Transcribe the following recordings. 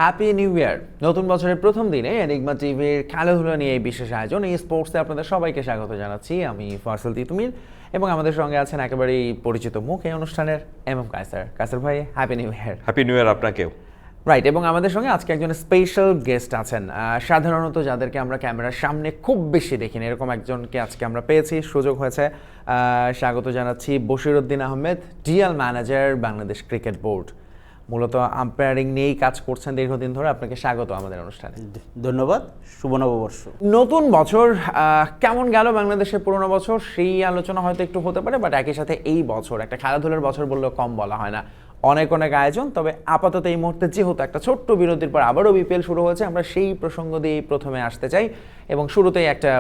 Happy new year. নতুন বছরের প্রথম দিনে এনিগমা টিভির খেলাধুলা নিয়ে এই বিশেষ আয়োজন এই স্পোর্টসে আপনাদের সবাইকে স্বাগত জানাচ্ছি। আমি ফয়সাল তিতুমির এবং আমাদের সঙ্গে আছেন একেবারেই পরিচিত মুখ এই অনুষ্ঠানের কায়সার। কায়সার ভাই, happy new year. Happy new year আপনাকেও। রাইট, এবং আমাদের সঙ্গে আজকে একজন স্পেশাল গেস্ট আছেন। সাধারণত যাদেরকে আমরা ক্যামেরার সামনে খুব বেশি দেখিনি, এরকম একজনকে আজকে আমরা পেয়েছি, সুযোগ হয়েছে। স্বাগত জানাচ্ছি Bashiruddin Ahmed, DL manager, Bangladesh cricket board. মূলত আম্পায়ারিং নিয়েই কাজ করছেন দীর্ঘদিন ধরে। আপনাকে স্বাগত আমাদের অনুষ্ঠানে। ধন্যবাদ। শুভ নববর্ষ। নতুন বছর কেমন গেল বাংলাদেশের পুরোনো বছর, সেই আলোচনা হয়তো একটু হতে পারে, বাট একই সাথে এই বছর একটা খেলাধুলার বছর বললেও কম বলা হয় না। অনেক অনেক আয়োজন। তবে আপাতত এই মুহূর্তে যেহেতু একটা ছোট্ট বিরতির পর আবারও বিপিএল শুরু হয়েছে, আমরা সেই প্রসঙ্গ দিয়ে প্রথমে আসতে চাই। এবং শুরুতেই একটা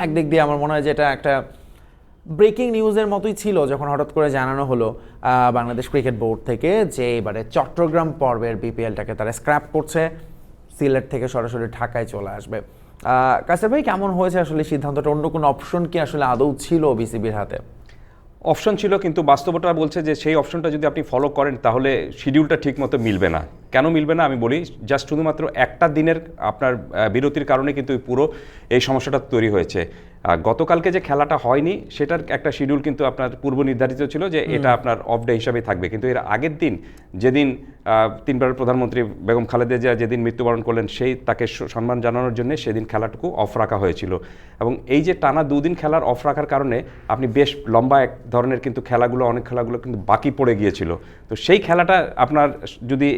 একদিক দিয়ে আমার মনে হয় যে এটা একটা ব্রেকিং নিউজের মতোই ছিল যখন হঠাৎ করে জানানো হলো বাংলাদেশ ক্রিকেট বোর্ড থেকে যে এবারে চট্টগ্রাম পর্বের বিপিএলটাকে তারা স্ক্র্যাপ করছে, সিলেট থেকে সরাসরি ঢাকায় চলে আসবে। কাসের ভাই, কেমন হয়েছে আসলে সিদ্ধান্তটা? অন্য কোনো অপশন কি আসলে আদৌ ছিল বিসিবির হাতে? অপশন ছিল, কিন্তু বাস্তবতা বলছে যে সেই অপশনটা যদি আপনি ফলো করেন তাহলে শিডিউলটা ঠিক মতো মিলবে না। কেন মিলবে না আমি বলি, জাস্ট শুধুমাত্র একটা দিনের আপনার বিরতির কারণে কিন্তু পুরো এই সমস্যাটা তৈরি হয়েছে। গতকালকে যে খেলাটা হয়নি সেটার একটা শিডিউল কিন্তু আপনার পূর্ব নির্ধারিত ছিল যে এটা আপনার অফ ডে হিসাবে থাকবে, কিন্তু এর আগের দিন যেদিন তিনবারের প্রধানমন্ত্রী বেগম খালেদা জিয়া যেদিন মৃত্যুবরণ করলেন, সেই তাকে সম্মান জানানোর জন্য সেদিন খেলাটুকু অফ রাখা হয়েছিল। এবং এই যে টানা দুদিন খেলার অফ রাখার কারণে আপনি বেশ লম্বা এক ধরনের কিন্তু অনেক খেলাগুলো কিন্তু বাকি পড়ে গিয়েছিল। তো সেই খেলাটা আপনার যদি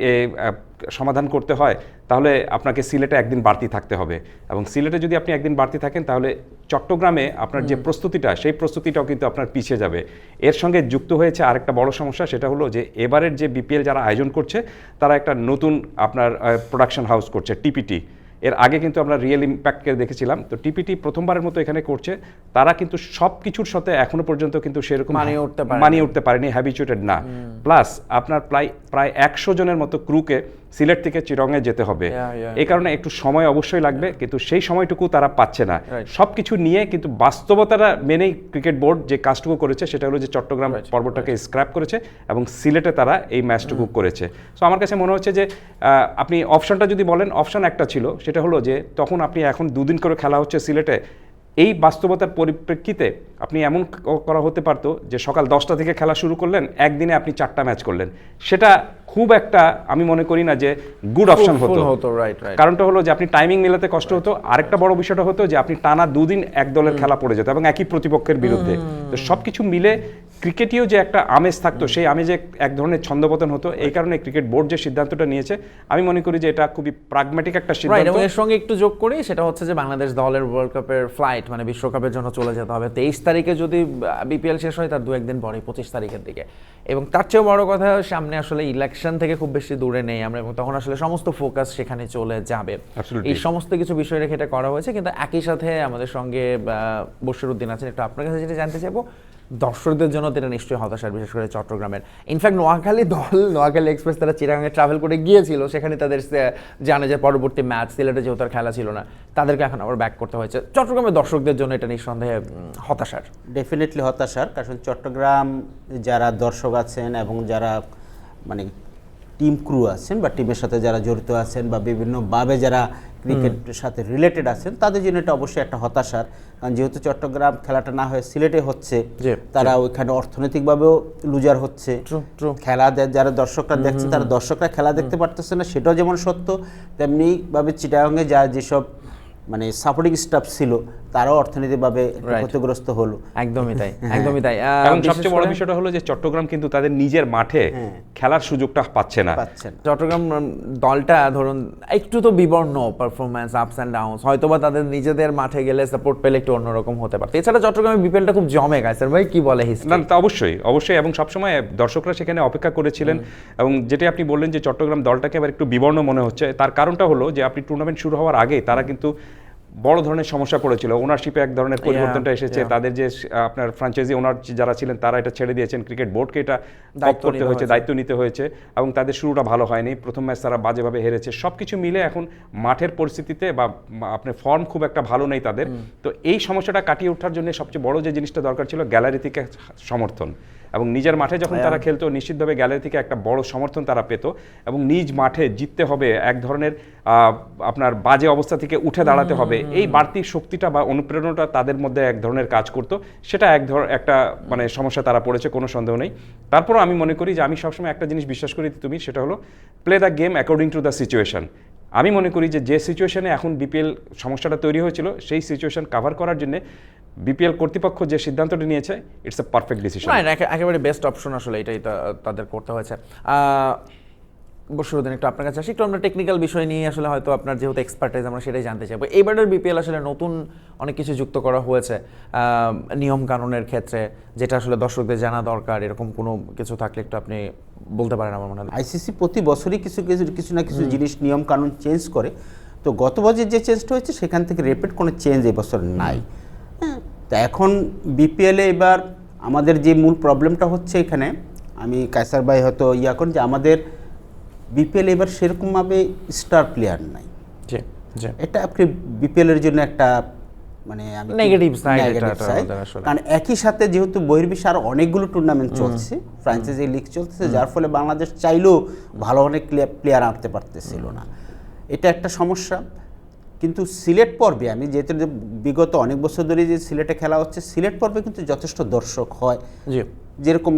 সমাধান করতে হয় তাহলে আপনাকে সিলেটে একদিন বাড়তি থাকতে হবে, এবং সিলেটে যদি আপনি একদিন বাড়তি থাকেন তাহলে চট্টগ্রামে আপনার যে প্রস্তুতিটা, সেই প্রস্তুতিটাও কিন্তু আপনার পিছিয়ে যাবে। এর সঙ্গে যুক্ত হয়েছে আরেকটা বড় সমস্যা, সেটা হলো যে এবারের যে বিপিএল যারা আয়োজন করছে তারা একটা নতুন আপনার প্রোডাকশন হাউস করছে, টিপিটি। এর আগে কিন্তু আমরা রিয়েল ইম্প্যাক্টকে দেখেছিলাম, তো টিপিটি প্রথমবারের মতো এখানে করছে। তারা কিন্তু সব কিছুর সাথে এখনো পর্যন্ত কিন্তু সেরকম মানিয়ে উঠতে পারেনি, হ্যাবিচুয়েটেড না। প্লাস আপনার প্রায় 100 জনের মতো ক্রুকে সিলেট থেকে চিরঙে যেতে হবে। এই কারণে একটু সময় অবশ্যই লাগবে, কিন্তু সেই সময়টুকু তারা পাচ্ছে না। সব কিছু নিয়ে কিন্তু বাস্তবতাটা মেনেই ক্রিকেট বোর্ড যে কাজটুকু করেছে সেটা হলো যে চট্টগ্রাম পর্বটাকে স্ক্র্যাপ করেছে এবং সিলেটে তারা এই ম্যাচটুকু করেছে। সো আমার কাছে মনে হচ্ছে যে আপনি অপশনটা যদি বলেন, অপশন একটা ছিল, সেটা হলো যে তখন আপনি এখন দুদিন করে খেলা হচ্ছে সিলেটে, এই বাস্তবতার পরিপ্রেক্ষিতে আপনি এমন করা হতে পারতো যে সকাল 10টা থেকে খেলা শুরু করলেন, একদিনে আপনি 4টা ম্যাচ করলেন। সেটা খুব একটা আমি মনে করি না যে গুড অপশন হতো। কারণটা হলো যে আপনি টাইমিং মেলাতে কষ্ট হতো। আরেকটা বড় বিষয়টা হতো যে আপনি টানা দুদিন এক দলের খেলা পড়ে যেত এবং একই প্রতিপক্ষের বিরুদ্ধে। তো সব কিছু মিলে ক্রিকেটেও যে একটা আমেজ থাকতো, সেই আমেজে এক ধরনের ছন্দপতন হতো। এই কারণে ক্রিকেট বোর্ড যে সিদ্ধান্তটা নিয়েছে আমি মনে করি যে এটা খুবই প্রাগম্যাটিক একটা সিদ্ধান্ত। এবং এর সঙ্গে একটু যোগ করি, সেটা হচ্ছে যে বাংলাদেশ দলের ওয়ার্ল্ড কাপের ফ্লাইট, মানে বিশ্বকাপের জন্য চলে যেতে হবে 23 তারিখে। যদি বিপিএল শেষ হয় তার 2-1 দিন পরে 25 তারিখের দিকে। এবং তার চেয়েও বড় কথা, সামনে আসলে ইলেকশন থেকে খুব বেশি দূরে নেই আমরা, এবং তখন আসলে সমস্ত ফোকাস সেখানে চলে যাবে। এই সমস্ত কিছু বিষয় রেখে এটা করা হয়েছে। কিন্তু একই সাথে আমাদের সঙ্গে বশিরউদ্দিন আছেন। একটু আপনার কাছে যেটা জানতে চাইবো, দর্শকদের জন্য এটা নিশ্চয়ই হতাশার, বিশেষ করে চট্টগ্রামের। ইনফ্যাক্ট নোয়াখালী এক্সপ্রেস তারা চিটাগাঙে ট্রাভেল করে গিয়েছিল, সেখানে তাদের জানে যে পরবর্তী ম্যাচ সিলেটে যেহেতু আর খেলা ছিল না, তাদেরকে এখন আবার ব্যাক করতে হয়েছে। চট্টগ্রামের দর্শকদের জন্য এটা নিঃসন্দেহে হতাশার। ডেফিনেটলি হতাশার, কারণ চট্টগ্রাম যারা দর্শক আছেন এবং যারা মানে টিম ক্রু আছেন বা টিমের সাথে যারা জড়িত আছেন বা বিভিন্নভাবে যারা ক্রিকেটের সাথে রিলেটেড আছেন, তাদের জন্য এটা অবশ্যই একটা হতাশার। কারণ যেহেতু চট্টগ্রাম খেলাটা না হয়ে সিলেটে হচ্ছে, তারা ওইখানে অর্থনৈতিকভাবেও লুজার হচ্ছে। খেলা যারা দর্শকরা দেখছে, তারা দর্শকরা খেলা দেখতে পারতেছে না, সেটাও যেমন সত্য, তেমনিভাবে চিটাগাঙে যা যেসব মানে সাপোর্টিং স্টাফ ছিল তারাও অর্থনৈতিকভাবে ক্ষতিগ্রস্ত হলো। একদমই তাই, একদমই তাই। এবং সবচেয়ে বড় বিষয়টা হলো যে চট্টগ্রাম কিন্তু তাদের নিজের মাঠে খেলার সুযোগটা পাচ্ছে না। চট্টগ্রাম দলটা ধরুন একটু তো বিবর্ণ পারফরম্যান্স, আপস অ্যান্ড ডাউনস, হয়তোবা তাদের নিজেদের মাঠে গেলে সাপোর্ট পেলে একটু অন্যরকম হতে পারত। এছাড়া চট্টগ্রামের বিপিএলটা খুব জমে গেছে ভাই, কি বলে হিস্ট্রি? না, তা অবশ্যই অবশ্যই, এবং সবসময় দর্শকরা সেখানে অপেক্ষা করেছিলেন। এবং যেটা আপনি বললেন যে চট্টগ্রাম দলটাকে আবার একটু বিবর্ণ মনে হচ্ছে, তার কারণটা হলো যে আপনি টুর্নামেন্ট শুরু হওয়ার আগে তারা কিন্তু বড় ধরনের সমস্যা পড়েছিল, ওনারশিপে এক ধরনের পরিবর্তনটা এসেছে, yeah. তাদের যে আপনার ফ্র্যাঞ্চাইজি ওনার যারা ছিলেন তারা এটা ছেড়ে দিয়েছেন, ক্রিকেট বোর্ডকে এটা দায়িত্ব করতে নিতে হয়েছে, হয়েছে। দায়িত্ব নিতে হয়েছে, এবং তাদের শুরুটা ভালো হয়নি, প্রথম ম্যাচ তারা বাজেভাবে হেরেছে, সব কিছু মিলে এখন মাঠের পরিস্থিতিতে বা আপনার ফর্ম খুব একটা ভালো নেই তাদের। তো এই সমস্যাটা কাটিয়ে ওঠার জন্য সবচেয়ে বড় যে জিনিসটা দরকার ছিল গ্যালারি থেকে সমর্থন, এবং নিজের মাঠে যখন তারা খেলতো নিশ্চিতভাবে গ্যালারি থেকে একটা বড় সমর্থন তারা পেত, এবং নিজ মাঠে জিততে হবে, এক ধরনের আপনার বাজে অবস্থা থেকে উঠে দাঁড়াতে হবে, এই বাড়তি শক্তিটা বা অনুপ্রেরণাটা তাদের মধ্যে এক ধরনের কাজ করতো, সেটা একটা মানে সমস্যা তারা পড়েছে, কোনো সন্দেহ নেই। তারপরও আমি মনে করি যে আমি সবসময় একটা জিনিস বিশ্বাস করি তুমি, সেটা হলো play the game according to the situation. আমি মনে করি যে সিচুয়েশনে এখন বিপিএল সমস্যাটা তৈরি হয়েছিল, সেই সিচুয়েশন কাভার করার জন্য বিপিএল কর্তৃপক্ষ যে সিদ্ধান্তটি নিয়েছে, ইটস এ পারফেক্ট ডিসিশন। একেবারে বেস্ট অপশন আসলে এটাই তাদের করতে হয়েছে। বসিরউদ্দিন, একটু আপনার কাছে আসি, একটু আমরা টেকনিক্যাল বিষয় নিয়ে আসলে হয়তো আপনার যেহেতু এক্সপার্টাইজ আমরা সেটাই জানতে চাইবো। এইবারের বিপিএল আসলে নতুন অনেক কিছু যুক্ত করা হয়েছে নিয়ম কানুনের ক্ষেত্রে, যেটা আসলে দর্শকদের জানা দরকার, এরকম কোনো কিছু থাকলে একটু আপনি বলতে পারেন। আমার মনে হয় আইসিসি প্রতি বছরই কিছু না কিছু জিনিস নিয়ম কানুন চেঞ্জ করে। তো গত বছর যে চেঞ্জটা হয়েছে সেখান থেকে রিপিট কোনো চেঞ্জ এবছর নাই। হ্যাঁ, তো এখন বিপিএলে এবার আমাদের যে মূল প্রবলেমটা হচ্ছে এখানে, আমি কায়সার ভাই হয়তো করেন যে আমাদের বিপিএল এবার সেরকমভাবে স্টার প্লেয়ার নাই। এটা আপনি বিপিএলের জন্য একটা মানে নেগেটিভ সাইড, কারণ একই সাথে যেহেতু বহির্বিশ্বে আরও অনেকগুলো টুর্নামেন্ট চলছে, ফ্র্যাঞ্চাইজি লিগ চলতেছে, যার ফলে বাংলাদেশ চাইলেও ভালো অনেক প্লেয়ার আনতে পারতেছিল না, এটা একটা সমস্যা। কিন্তু সিলেট পর্বে আমি যেহেতু বিগত অনেক বছর ধরে যে সিলেটে খেলা হচ্ছে, সিলেট পর্বে কিন্তু যথেষ্ট দর্শক হয়, যেরকম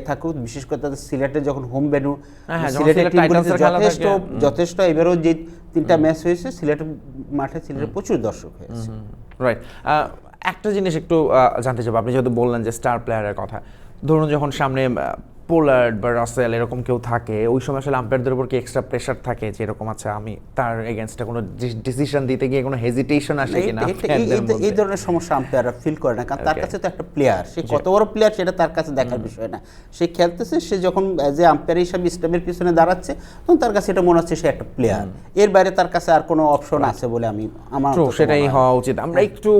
থাকুক, বিশেষ করে তাদের সিলেটে যখন হোম ভেন্যু, সিলেটের টিমগুলোতে যথেষ্ট এবারও যে 3টা ম্যাচ হয়েছে সিলেটের মাঠে, সিলেটে প্রচুর দর্শক হয়েছে। রাইট। একটা জিনিস একটু জানতে চাইবো, আপনি যেহেতু বললেন যে স্টার প্লেয়ারের কথা, ধরুন যখন সামনে পোলার্ড বা রাসেল এরকম কেউ থাকে, ওই সময় আসলে আম্পায়ারদের উপর কি এক্সট্রা প্রেশার থাকে যে এরকম আছে আমি তার এগেইনস্টে কোনো ডিসিশন দিতে গিয়ে কোনো হেজিটেশন আসে কিনা? এই ধরনের সমস্যা আম্পায়াররা ফিল করে না, কারণ তার কাছে তো একটা প্লেয়ার, সে কত বড় প্লেয়ার সেটা তার কাছে দেখার বিষয় না। সে খেলতেছে, সে যখন যে আম্পায়ার হিসাবে স্টেমের পিছনে দাঁড়াচ্ছে, তখন তার কাছে এটা মনে হচ্ছে সে একটা প্লেয়ার, এর বাইরে তার কাছে আর কোনো অপশন আছে বলে আমার সেটাই হওয়া উচিত। আমরা একটু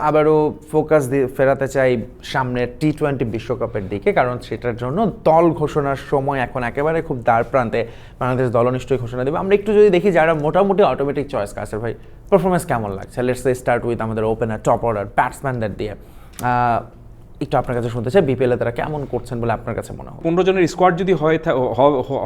আবারও ফোকাস ফেরাতে চাই সামনের টি-20 বিশ্বকাপের দিকে, কারণ সেটার জন্য দল ঘোষণার সময় এখন একেবারে খুব দ্বার প্রান্তে, বাংলাদেশ দল নিশ্চয়ই ঘোষণা দেবে। আমরা একটু যদি দেখি যারা মোটামুটি অটোমেটিক চয়েস, কাসের ভাই পারফরমেন্স কেমন লাগছে? লেটস সে স্টার্ট উইথ আমাদের ওপেনার, টপ অর্ডার ব্যাটসম্যানদের দিয়ে। একটু আপনার কাছে শুনতে চাই বিপিএল এ তারা কেমন করছেন বলে আপনার কাছে মনে হয়? 15 জনের স্কোয়াড যদি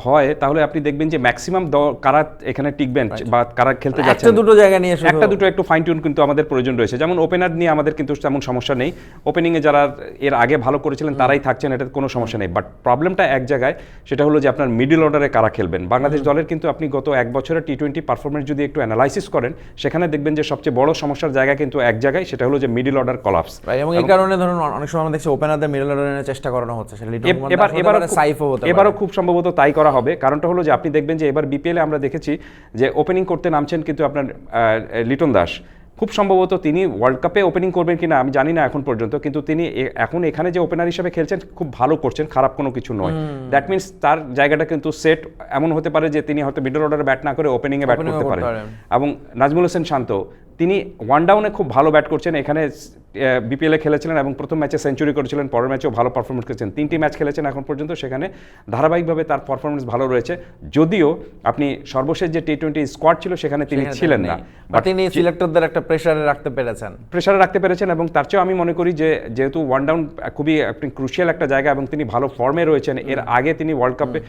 হয় তাহলে আপনি দেখবেন যে ম্যাক্সিমাম কারা এখানে টিকবেন বা কারা খেলতে যাচ্ছেন, একটা দুটো জায়গা নিয়ে একটা দুটো একটু ফাইন টিউন কিন্তু আমাদের প্রয়োজন রয়েছে। যেমন ওপেনার নিয়ে আমাদের কিন্তু তেমন সমস্যা নেই, ওপেনিংয়ে যারা এর আগে ভালো করেছিলেন তারাই থাকছেন, এটাতে কোনো সমস্যা নেই। বাট প্রবলেমটা এক জায়গায়, সেটা হলো যে আপনার মিডল অর্ডারে কারা খেলবেন। বাংলাদেশ দলের কিন্তু আপনি গত এক বছরের টি-20 পারফরমেন্স যদি একটু অ্যানালাইসিস করেন, সেখানে দেখবেন যে সবচেয়ে বড় সমস্যার জায়গা কিন্তু এক জায়গায়, সেটা হলো যে মিডল অর্ডার কলাপস। এবং এই কারণে ধরুন অনেক সময় আমরা দেখছি ওপেনারদের চেষ্টা করানো হচ্ছে, এবারও খুব সম্ভবত তাই করা হবে। কারণটা হলো যে আপনি দেখবেন যে এবার বিপিএলে আমরা দেখেছি যে ওপেনিং করতে নামছেন কিন্তু আপনার লিটন দাস, খুব সম্ভবত তিনি ওয়ার্ল্ড কাপে ওপেনিং করবেন কিনা আমি জানি না এখন পর্যন্ত, কিন্তু তিনি এখন এখানে যে ওপেনার হিসেবে খেলছেন খুব ভালো করছেন, খারাপ কোনো কিছু নয়। দ্যাট মিনস তার জায়গাটা কিন্তু সেট, এমন হতে পারে যে তিনি হয়তো মিডল অর্ডারে ব্যাট না করে ওপেনিংয়ে ব্যাট করতে পারেন। এবং নাজমুল হোসেন শান্ত, তিনি ওয়ান ডাউনে খুব ভালো ব্যাট করছেন, এখানে বিপিএলে খেলেছিলেন এবং প্রথম ম্যাচে সেঞ্চুরি করেছিলেন, পরের ম্যাচেও ভালো পারফরমেন্স করেছেন, 3টি ম্যাচ খেলেছেন এখন পর্যন্ত, সেখানে ধারাবাহিকভাবে তার পারফরমেন্স ভালো রয়েছে। যদিও আপনি সর্বশেষ যে টি-20 স্কোয়াড ছিল সেখানে তিনি ছিলেন না, বাট তিনি সিলেক্টরদের একটা প্রেসারে রাখতে পেরেছেন। এবং তার চেয়েও আমি মনে করি যে যেহেতু ওয়ান ডাউন খুবই ক্রুশিয়াল একটা জায়গা এবং তিনি ভালো ফর্মে রয়েছেন, এর আগে তিনি ওয়ার্ল্ড কাপে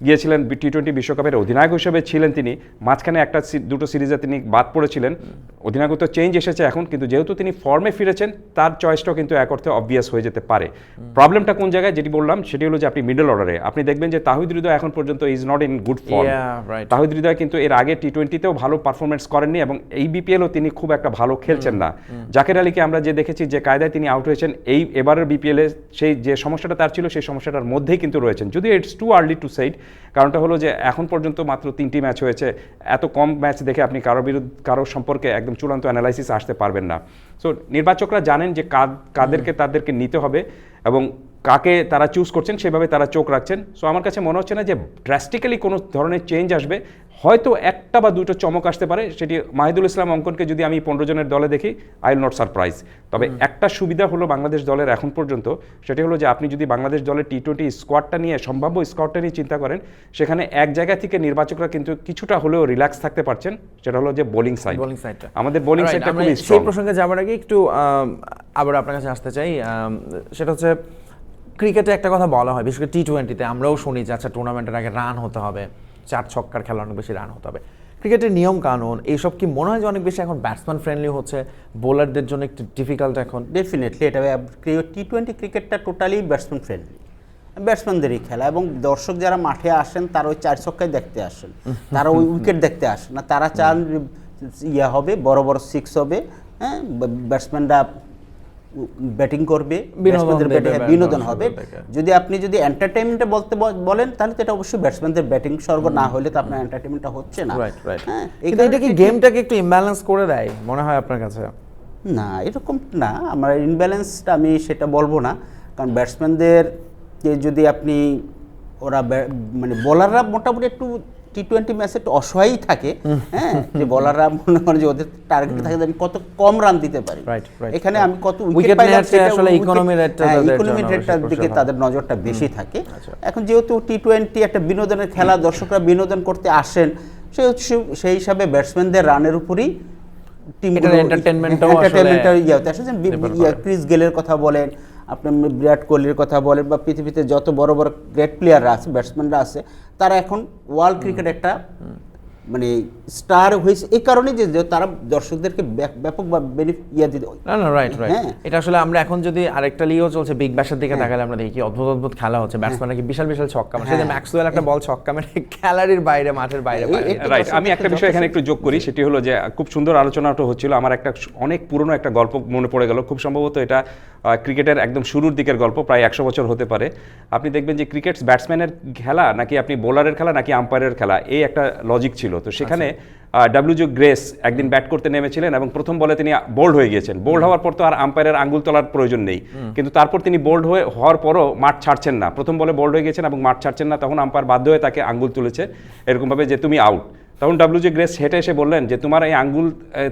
গিয়েছিলেন, টি-20 বিশ্বকাপের অধিনায়ক হিসেবে ছিলেন তিনি, মাঝখানে দুটো সিরিজে তিনি বাদ পড়েছিলেন, অধিনায়কত্ব চেঞ্জ এসেছে এখন, কিন্তু যেহেতু তিনি ফর্মে ফিরেছেন তার চয়েসটাও কিন্তু এক অর্থে অবভিয়াস হয়ে যেতে পারে। প্রবলেমটা কোন জায়গায় যেটি বললাম সেটি হলো যে আপনি মিডল অর্ডারে আপনি দেখবেন যে তাহিদ হৃদয় এখন পর্যন্ত is not in good form. Towhid Hridoy কিন্তু এর আগে টি-20তেও ভালো পারফরমেন্স করেননি এবং এই বিপিএলও তিনি খুব একটা ভালো খেলছেন না। জাকের আলীকে আমরা যে দেখেছি যে কায়দায় তিনি আউট হয়েছেন, এবারের বিপিএলে সেই যে সমস্যাটা তার ছিল সেই সমস্যাটার মধ্যেই কিন্তু রয়েছেন, যদিও it's too early two said. কারণটা হলো যে এখন পর্যন্ত মাত্র 3টি ম্যাচ হয়েছে, এত কম ম্যাচ দেখে আপনি কারো সম্পর্কে একদম চূড়ান্ত অ্যানালাইসিস আসতে পারবেন না। সো নির্বাচকরা জানেন যে তাদেরকে নিতে হবে এবং কাকে তারা চুজ করছেন সেভাবে তারা চোখ রাখছেন। সো আমার কাছে মনে হচ্ছে না যে ড্রাস্টিক্যালি কোনো ধরনের চেঞ্জ আসবে। হয়তো একটা বা দুটো চমক আসতে পারে, সেটি মাহিদুল ইসলাম অঙ্কনকে যদি আমি 15 জনের দলে দেখি আই উইল নট সারপ্রাইজ। তবে একটা সুবিধা হলো বাংলাদেশ দলের এখন পর্যন্ত, সেটি হলো যে আপনি যদি বাংলাদেশ দলের টি-20 স্কোয়াডটা নিয়ে, সম্ভাব্য স্কোয়াডটা নিয়ে চিন্তা করেন, সেখানে এক জায়গা থেকে নির্বাচকরা কিন্তু কিছুটা হলেও রিল্যাক্স থাকতে পারছেন, সেটা হলো যে বোলিং সাইড। আমাদের বোলিং সাইডটা খুবই সেই স্ট্রং। প্রসঙ্গে যাবার আগে একটু আবার আপনার কাছে আসতে চাই, সেটা হচ্ছে ক্রিকেটে একটা কথা বলা হয়, বিশেষ করে টি-20তে আমরাও শুনি যে আচ্ছা টুর্নামেন্টের আগে রান হতে হবে, 4 ছক্কার খেলা অনেক বেশি রান হতে হবে। ক্রিকেটের নিয়ম কানুন এইসব কি মনে হয় যে অনেক বেশি এখন ব্যাটসম্যান ফ্রেন্ডলি হচ্ছে, বোলারদের জন্য একটু ডিফিকাল্ট এখন? ডেফিনেটলি এটা টি-20 ক্রিকেটটা টোটালি ব্যাটসম্যান ফ্রেন্ডলি, ব্যাটসম্যানদেরই খেলা, এবং দর্শক যারা মাঠে আসেন তারা ওই 4 ছক্কায় দেখতে আসেন, তারা ওই উইকেট দেখতে আসেন না, তারা চান ইয়া হবে, বড় বড় 6 হবে, হ্যাঁ, ব্যাটসম্যানরা ব্যাটিং করবে, বিনোদন হবে। যদি আপনি এন্টারটেইনমেন্টে বলেন তাহলে তো এটা অবশ্যই ব্যাটসম্যানদের ব্যাটিং স্বর্গ, না হলে তো আপনার এন্টারটেইনমেন্টটা হচ্ছে না। হ্যাঁ, এটা কি গেমটাকে একটু ইমব্যালেন্স করে দেয় মনে হয় আপনার কাছে? না, এরকম না, আমার ইনব্যালেন্সটা আমি সেটা বলবো না, কারণ ব্যাটসম্যানদেরকে যদি আপনি ওরা মানে বোলাররা মোটামুটি একটু টি-20 ম্যাচে একটু অসহায়ই থাকে, হ্যাঁ, যে বোলাররা মনে করেন যে ওদের টার্গেট থাকে যে আমি কত কম রান দিতে পারি, এখানে আমি কত উইকেট পাইলাম, সেটা আসলে ইকোনমি রেটটার দিকে তাদের নজরটা বেশি থাকে। এখন যেহেতু টি-20 একটা বিনোদনের খেলা, দর্শকরা বিনোদন করতে আসেন, সেই হিসাবে ব্যাটসম্যানদের রানের উপরই ক্রিস গেলের কথা বলেন, আপনি বিরাট কোহলির কথা বলেন, বা পৃথিবীতে যত বড় বড় গ্রেট প্লেয়াররা আছে, ব্যাটসম্যানরা আছে, তারা এখন ওয়ার্ল্ড ক্রিকেট একটা মানে স্টার হয়েছে এই কারণে যে তারা দর্শকদেরকে ব্যাপক দিতে। এটা আসলে আমরা এখন যদি আরেকটা লিগও চলছে বিগ ব্যাশের দিকে তাকালে আমরা দেখি কি অদ্ভুত অদ্ভুত খেলা হচ্ছে, ব্যাটসম্যানরা কি বিশাল বিশাল ছক্কা মারে, সেটা ম্যাক্সওয়েল একটা বল ছক্কা মেরে গ্যালারির বাইরে, মাঠের বাইরে। রাইট, আমি একটা বিষয় এখানে একটু যোগ করি, সেটি হলো যে খুব সুন্দর আলোচনাটা হচ্ছিল, আমার একটা অনেক পুরনো একটা গল্প মনে পড়ে গেল, খুব সম্ভবত এটা ক্রিকেটের একদম শুরুর দিকের গল্প, প্রায় 100 বছর হতে পারে। আপনি দেখবেন যে ক্রিকেট ব্যাটসম্যানের খেলা নাকি আপনি বোলারের খেলা নাকি আম্পায়ারের খেলা, এই একটা লজিক ছিল। তো সেখানে ডব্লিউ গ্রেস একদিন ব্যাট করতে নেমেছিলেন এবং প্রথম বলে তিনি বোল্ড হয়ে গিয়েছেন। বোল্ড হওয়ার পর তো আর আম্পায়ারের আঙ্গুল তোলার প্রয়োজন নেই, কিন্তু তারপর তিনি বোল্ড হওয়ার পরও মাঠ ছাড়ছেন না, প্রথম বলে বোল্ড হয়ে গেছেন এবং মাঠ ছাড়ছেন না, তখন আম্পায়ার বাধ্য হয়ে তাকে আঙ্গুল তুলেছে এরকমভাবে যে তুমি আউট। তখন ডব্লিউ গ্রেস হেঁটে এসে বললেন যে তোমার এই আঙ্গুল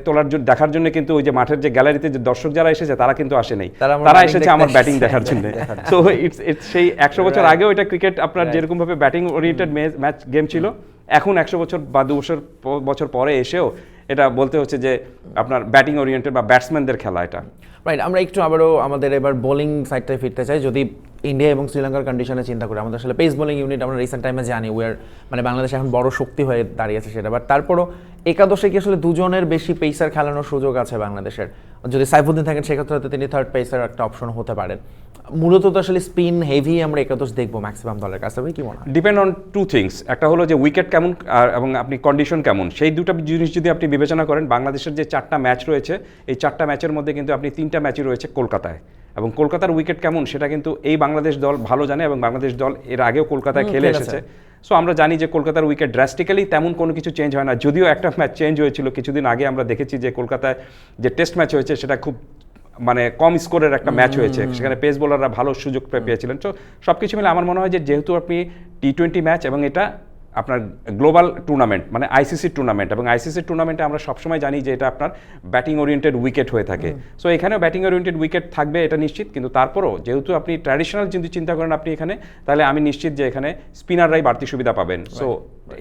তোলার জন্য দেখার জন্য কিন্তু ওই যে মাঠের যে গ্যালারিতে যে দর্শক যারা এসেছে তারা কিন্তু আসে নাই, তারা এসেছে আমার ব্যাটিং দেখার জন্য। তো ইটস সেই 100 বছর আগেও এটা ক্রিকেট আপনার যেরকম ভাবে ব্যাটিং ওরিয়েন্টেড ম্যাচ গেম ছিল, এখন 100 বছর বা 200 বছর পরে এসেও এটা বলতে হচ্ছে যে আপনার ব্যাটিং ওরিয়েন্টেড বা ব্যাটসম্যানদের খেলা এটা। রাইট, আমরা একটু আবারও আমাদের এবার বোলিং সাইডটায় ফিরতে চাই। যদি ইন্ডিয়া এবং শ্রীলঙ্কার কন্ডিশনে চিন্তা করি, আমাদের আসলে পেস বোলিং ইউনিট আমরা রিসেন্ট টাইমে জানি মানে বাংলাদেশ এখন বড় শক্তি হয়ে দাঁড়িয়েছে সেটা, বাট তারপরও একাদশে কি আসলে দুজনের বেশি পেসার খেলানোর সুযোগ আছে বাংলাদেশের? যদি সাইফুদ্দিন থাকেন সেক্ষেত্রে হয়তো তিনি থার্ড পেসার একটা অপশন হতে পারেন। মূলত তো আসলে স্পিন হেভি আমরা একাদশ দেখবো ম্যাক্সিমাম দলের কাছে, কি মনে হয়? ডিপেন্ড অন টু থিংস, একটা হলো যে উইকেট কেমন এবং আপনি কন্ডিশন কেমন, সেই দুটো জিনিস যদি আপনি বিবেচনা করেন, বাংলাদেশের যে 4টা ম্যাচ রয়েছে এই 4টা ম্যাচের মধ্যে কিন্তু আপনি 3টা ম্যাচই রয়েছে কলকাতায়, এবং কলকাতার উইকেট কেমন সেটা কিন্তু এই বাংলাদেশ দল ভালো জানে, এবং বাংলাদেশ দল এর আগেও কলকাতায় খেলে এসেছে। সো আমরা জানি যে কলকাতার উইকেট ড্রাস্টিক্যালি তেমন কোনো কিছু চেঞ্জ হয় না, যদিও একটা ম্যাচ চেঞ্জ হয়েছিল কিছুদিন আগে, আমরা দেখেছি যে কলকাতায় যে টেস্ট ম্যাচ হয়েছে সেটা খুব মানে কম স্কোরের একটা ম্যাচ হয়েছে, সেখানে পেস বোলাররা ভালো সুযোগ পেয়েছিলেন। তো সব কিছু মিলে আমার মনে হয় যে যেহেতু আপনি টি-20 ম্যাচ এবং এটা আপনার গ্লোবাল টুর্নামেন্ট মানে আইসিসি টুর্নামেন্ট, এবং আইসিসি টুর্নামেন্টে আমরা সবসময় জানি যে এটা আপনার ব্যাটিং ওরিয়েন্টেড উইকেট হয়ে থাকে। সো এখানেও ব্যাটিং ওরিয়েন্টেড উইকেট থাকবে এটা নিশ্চিত, কিন্তু তারপরও যেহেতু আপনি ট্র্যাডিশনাল যদি চিন্তা করেন আপনি এখানে, তাহলে আমি নিশ্চিত যে এখানে স্পিনাররাই বাড়তি সুবিধা পাবেন। সো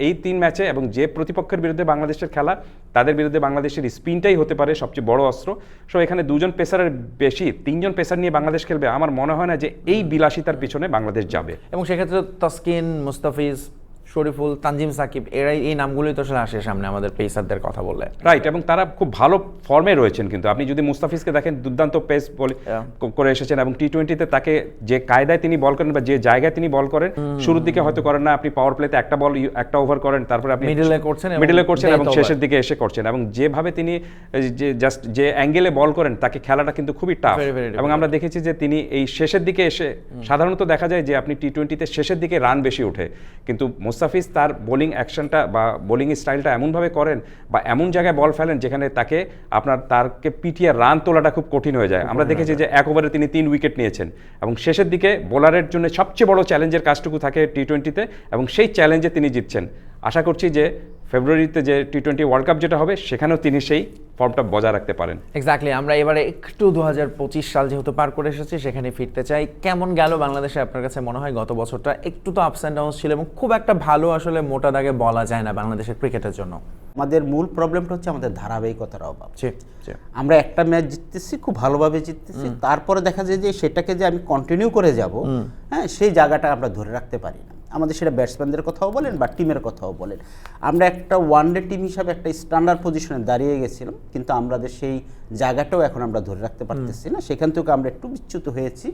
এই 3 ম্যাচে এবং যে প্রতিপক্ষের বিরুদ্ধে বাংলাদেশের খেলা তাদের বিরুদ্ধে বাংলাদেশের স্পিনটাই হতে পারে সবচেয়ে বড় অস্ত্র। সো এখানে 2জন পেসারের বেশি 3জন পেসার নিয়ে বাংলাদেশ খেলবে, আমার মনে হয় না যে এই বিলাসিতার পিছনে বাংলাদেশ যাবে। এবং সেক্ষেত্রে তাসকিন, মুস্তাফিজ, শরীফুল, তানজিম সাকিব এই নামগুলোই তো আসলে আসে সামনে আমাদের পেসারদের কথা বললে। রাইট, এবং তারা খুব ভালো ফর্মে রয়েছেন, কিন্তু আপনি যদি মুস্তাফিজকে দেখেন দুর্দান্ত পেস করে এসেছেন, এবং টি-20তে তাকে যে কায়দায় তিনি বল করেন বা যে জায়গায় তিনি বল করেন, শুরুর দিকে হয়তো করেন না, আপনি পাওয়ার প্লেতে একটা ওভার করেন, তারপরে আপনি মিডলে করছেন এবং শেষের দিকে এসে করছেন, এবং যেভাবে তিনি যে অ্যাঙ্গেলে বল করেন তাকে খেলাটা কিন্তু খুবই টাফ। এবং আমরা দেখেছি যে তিনি এই শেষের দিকে এসে সাধারণত দেখা যায় যে আপনি টি-20তে শেষের দিকে রান বেশি ওঠে, কিন্তু মুস্তাফিজ তার বোলিং অ্যাকশনটা বা বোলিং স্টাইলটা এমনভাবে করেন বা এমন জায়গায় বল ফেলেন যেখানে তাকে পিটিয়ে রান তোলাটা খুব কঠিন হয়ে যায়। আমরা দেখেছি যে এক ওভারে তিনি 3 উইকেট নিয়েছেন এবং শেষের দিকে বোলারের জন্য সবচেয়ে বড় চ্যালেঞ্জের কাজটুকু থাকে টি-20-তে এবং সেই চ্যালেঞ্জে তিনি জিতছেন। আশা করছি যে ফেব্রুয়ারিতে যে টি-20 ওয়ার্ল্ড কাপ যেটা হবে সেখানেও তিনি সেই ফর্মটা বজায় রাখতে পারেন। এক্স্যাক্টলি, আমরা এবারে একটু 2025 সাল যেহেতু পার করে এসেছি সেখানে ফিরতে চাই। কেমন গেল বাংলাদেশে আপনার কাছে মনে হয়? গত বছরটা একটু তো আপস অ্যান্ড ডাউনস ছিল এবং খুব একটা ভালো আসলে মোটা দাগে বলা যায় না বাংলাদেশের ক্রিকেটের জন্য। আমাদের মূল প্রবলেমটা হচ্ছে আমাদের ধারাবাহিকতার অভাব। জি জি, আমরা একটা ম্যাচ জিততেছি, খুব ভালোভাবে জিততেছি, তারপরে দেখা যায় যে সেটাকে যে আমি কন্টিনিউ করে যাব, হ্যাঁ, সেই জায়গাটা আমরা ধরে রাখতে পারি না। আমাদের সেটা ব্যাটসম্যানদের কথাও বলেন বা টিমের কথাও বলেন। আমরা একটা ওয়ানডে টিম হিসাবে একটা স্ট্যান্ডার্ড পজিশনে দাঁড়িয়ে গেছিলাম, কিন্তু আমাদের সেই জায়গাটাও এখন আমরা ধরে রাখতে পারতেছি না। সেখান থেকে আমরা একটু বিচ্যুত হয়েছি।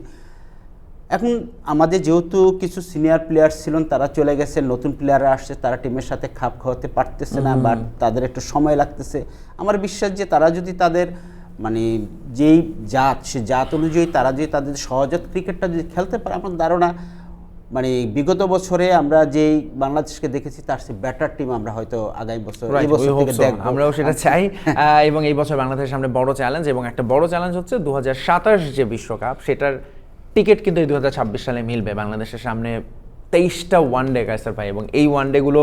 এখন আমাদের যেহেতু কিছু সিনিয়র প্লেয়ার ছিলেন তারা চলে গেছে, নতুন প্লেয়াররা আসছে, তারা টিমের সাথে খাপ খাওয়াতে পারতেছে না বা তাদের একটু সময় লাগতেছে। আমার বিশ্বাস যে তারা যদি তাদের মানে যেই জাত, সে জাত অনুযায়ী তারা যদি তাদের সহজাত ক্রিকেটটা যদি খেলতে পারে, আমার ধারণা মানে বিগত বছরে আমরা যেই বাংলাদেশকে দেখেছি তার চেয়ে বেটার টিম আমরা হয়তো আগামী বছর এই বছর থেকে দেখব। আমরাও সেটা চাই। এবং এই বছর বাংলাদেশের সামনে বড় চ্যালেঞ্জ, এবং একটা বড় চ্যালেঞ্জ হচ্ছে 2027 যে বিশ্বকাপ, সেটার টিকিট কিন্তু এই 2026 সালে মিলবে বাংলাদেশের সামনে। 23টা ওয়ানডে কায়সার ভাই, এবং এই ওয়ানডেগুলো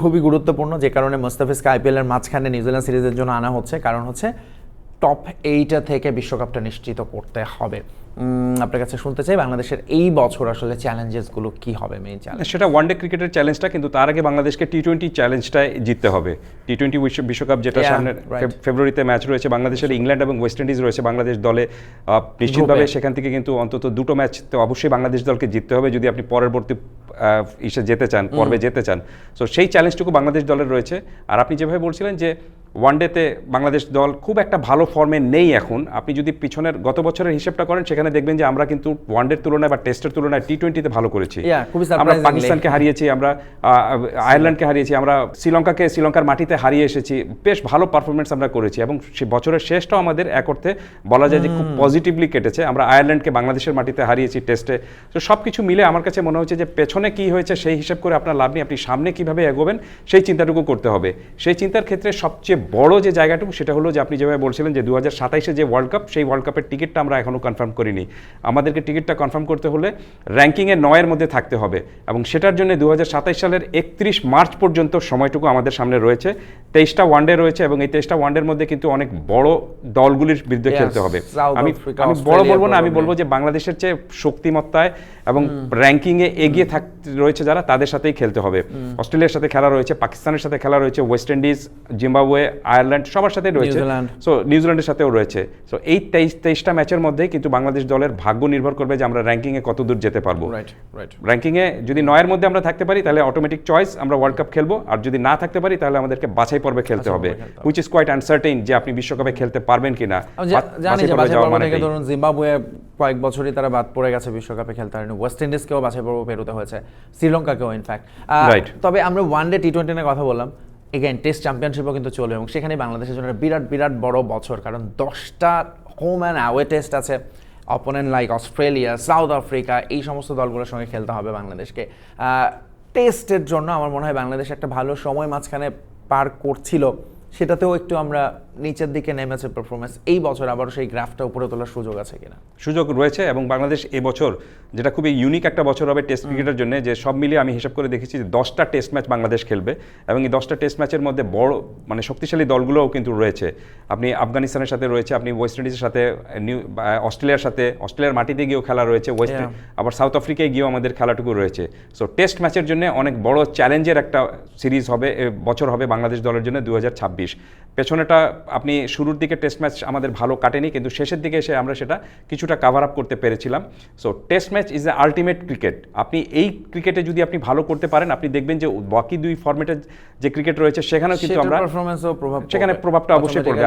খুবই গুরুত্বপূর্ণ, যে কারণে মুস্তাফিজকে আইপিএলের মাঝখানে নিউজিল্যান্ড সিরিজের জন্য আনা হচ্ছে। কারণ হচ্ছে টপ 8 থেকে বিশ্বকাপটা নিশ্চিত করতে হবে। আপনার কাছে শুনতে চাই বাংলাদেশের এই বছর আসলে চ্যালেঞ্জেসগুলো কি হবে, মেইন চ্যালেঞ্জ? সেটা ওয়ানডে ক্রিকেটের চ্যালেঞ্জটা, কিন্তু তার আগে বাংলাদেশকে টি-20 চ্যালেঞ্জটাই জিততে হবে। টি-20 বিশ্বকাপ যেটা সামনে ফেব্রুয়ারিতে ম্যাচ রয়েছে, বাংলাদেশের ইংল্যান্ড এবং ওয়েস্ট ইন্ডিজ রয়েছে বাংলাদেশ দলে। নিশ্চিতভাবে সেখান থেকে কিন্তু অন্তত 2টো ম্যাচ তো অবশ্যই বাংলাদেশ দলকে জিততে হবে যদি আপনি পরবর্তী পর্বে যেতে চান। সো সেই চ্যালেঞ্জটুকু বাংলাদেশ দলের রয়েছে। আর আপনি যেভাবে বলছিলেন যে ওয়ানডেতে বাংলাদেশ দল খুব একটা ভালো ফর্মে নেই এখন, আপনি যদি পিছনের গত বছরের হিসেবটা করেন সেখানে দেখবেন যে আমরা কিন্তু ওয়ানডের তুলনায় বা টেস্টের তুলনায় টি-20তে ভালো করেছি। আমরা পাকিস্তানকে হারিয়েছি, আমরা আয়ারল্যান্ডকে হারিয়েছি, আমরা শ্রীলঙ্কার মাটিতে হারিয়ে এসেছি, বেশ ভালো পারফরমেন্স আমরা করেছি এবং সে বছরের শেষটাও আমাদের এক অর্থে বলা যায় যে খুব পজিটিভলি কেটেছে। আমরা আয়ারল্যান্ডকে বাংলাদেশের মাটিতে হারিয়েছি টেস্টে। তো সব কিছু মিলে আমার কাছে মনে হচ্ছে যে পেছনে কি হয়েছে সেই হিসাব করে আপনার লাভ নেই, আপনি সামনে কিভাবে এগোবেন সেই চিন্তাটুকু করতে হবে। সেই চিন্তার ক্ষেত্রে সবচেয়ে বড় যে জায়গাটুকু সেটা হলো যে আপনি যেভাবে বলছিলেন যে 2027 যে ওয়ার্ল্ড কাপ, সেই ওয়ার্ল্ড কাপের টিকিটটা আমরা এখনও কনফার্ম করিনি। আমাদেরকে টিকিটটা কনফার্ম করতে হলে র্যাঙ্কিংয়ে 9-এর মধ্যে থাকতে হবে এবং সেটার জন্য 2027 সালের 31 মার্চ পর্যন্ত সময়টুকু আমাদের সামনে রয়েছে। 23টা ওয়ানডে রয়েছে এবং এই 23টা ওয়ানডের মধ্যে কিন্তু অনেক বড় দলগুলির বিরুদ্ধে খেলতে হবে। আমি বড় বলবো না, আমি বলবো যে বাংলাদেশের চেয়ে শক্তিমত্তায় এবং র্যাঙ্কিংয়ে এগিয়ে রয়েছে যারা, তাদের সাথেই খেলতে হবে। অস্ট্রেলিয়ার সাথে খেলা রয়েছে, পাকিস্তানের সাথে খেলা রয়েছে, ওয়েস্ট ইন্ডিজ, জিম্বাবুয়ে, আয়ারল্যান্ড সবার সাথে রয়েছে, সো নিউজিল্যান্ডের সাথেও রয়েছে। সো এই 23টা ম্যাচের মধ্যেই কিন্তু বাংলাদেশ দলের ভাগ্য নির্ভর করবে যে আমরা র্যাঙ্কিংয়ে কত দূর যেতে পারবো। র্যাঙ্কিংয়ে যদি 9-এর মধ্যে আমরা থাকতে পারি তাহলে অটোমেটিক চয়েস আমরা ওয়ার্ল্ড কাপ খেলবো, আর যদি না থাকতে পারি তাহলে আমাদেরকে বাছাই পর্বে খেলতে হবে, হুইচ ইজ কোয়াইট আনসার্টেইন যে আপনি বিশ্বকাপে খেলতে পারবেন কিনা। জানি যে বাছাই পর্ব থেকে ধরুন জিম্বাবুয়ে কয়েক বছরই তারা বাদ পড়ে গেছে বিশ্বকাপে খেলতে পারেনি, ওয়েস্ট ইন্ডিজকেও বাছাই পর্ব পেরোতে হয়েছে, শ্রীলঙ্কাকেও ইনফ্যাক্ট। তবে আমরা ওয়ানডে টি-20 নিয়ে কথা বললাম, এগেইন টেস্ট চ্যাম্পিয়নশিপও কিন্তু চলবে এবং সেখানে বাংলাদেশের জন্য বিরাট বড় বছর, কারণ 10টা হোম অ্যান্ড অ্যাওয়ে টেস্ট আছে। Opponent like Australia, south Africa, এই সমস্ত দলগুলোর সঙ্গে খেলতে হবে বাংলাদেশকে। টেস্টের জন্য আমার মনে হয় বাংলাদেশ একটা ভালো সময় মাঝখানে পার করছিল, সেটাতেও একটু আমরা নিচের দিকে নেমেছে পারফরমেন্স। এই বছর আবারও সেই গ্রাফটা উপরে তোলার সুযোগ আছে কিনা? সুযোগ রয়েছে এবং বাংলাদেশ এবছর যেটা খুবই ইউনিক একটা বছর হবে টেস্ট ক্রিকেটের জন্য, যে সব মিলিয়ে আমি হিসাব করে দেখেছি যে 10টা টেস্ট ম্যাচ বাংলাদেশ খেলবে এবং এই 10টা টেস্ট ম্যাচের মধ্যে বড় মানে শক্তিশালী দলগুলোও কিন্তু রয়েছে। আপনি আফগানিস্তানের সাথে রয়েছে, আপনি ওয়েস্ট ইন্ডিজের সাথে, অস্ট্রেলিয়ার সাথে, অস্ট্রেলিয়ার মাটিতে গিয়েও খেলা রয়েছে, আবার সাউথ আফ্রিকায় গিয়েও আমাদের খেলাটুকু রয়েছে। সো টেস্ট ম্যাচের জন্য অনেক বড় চ্যালেঞ্জের একটা সিরিজ হবে, বছর হবে বাংলাদেশ দলের জন্য 2026। পেছনেটা আপনি শুরুর দিকে টেস্ট ম্যাচ আমাদের ভালো কাটেনি, কিন্তু শেষের দিকে এসে আমরা সেটা কিছুটা কাভার আপ করতে পেরেছিলাম। So test match is the ultimate cricket. আপনি এই ক্রিকেটে যদি আপনি ভালো করতে পারেন, আপনি দেখবেন যে বাকি দুই ফরম্যাটের যে ক্রিকেট রয়েছে সেখানেও কিন্তু আমরা সেখানে প্রভাবটা অবশ্যই পড়বে।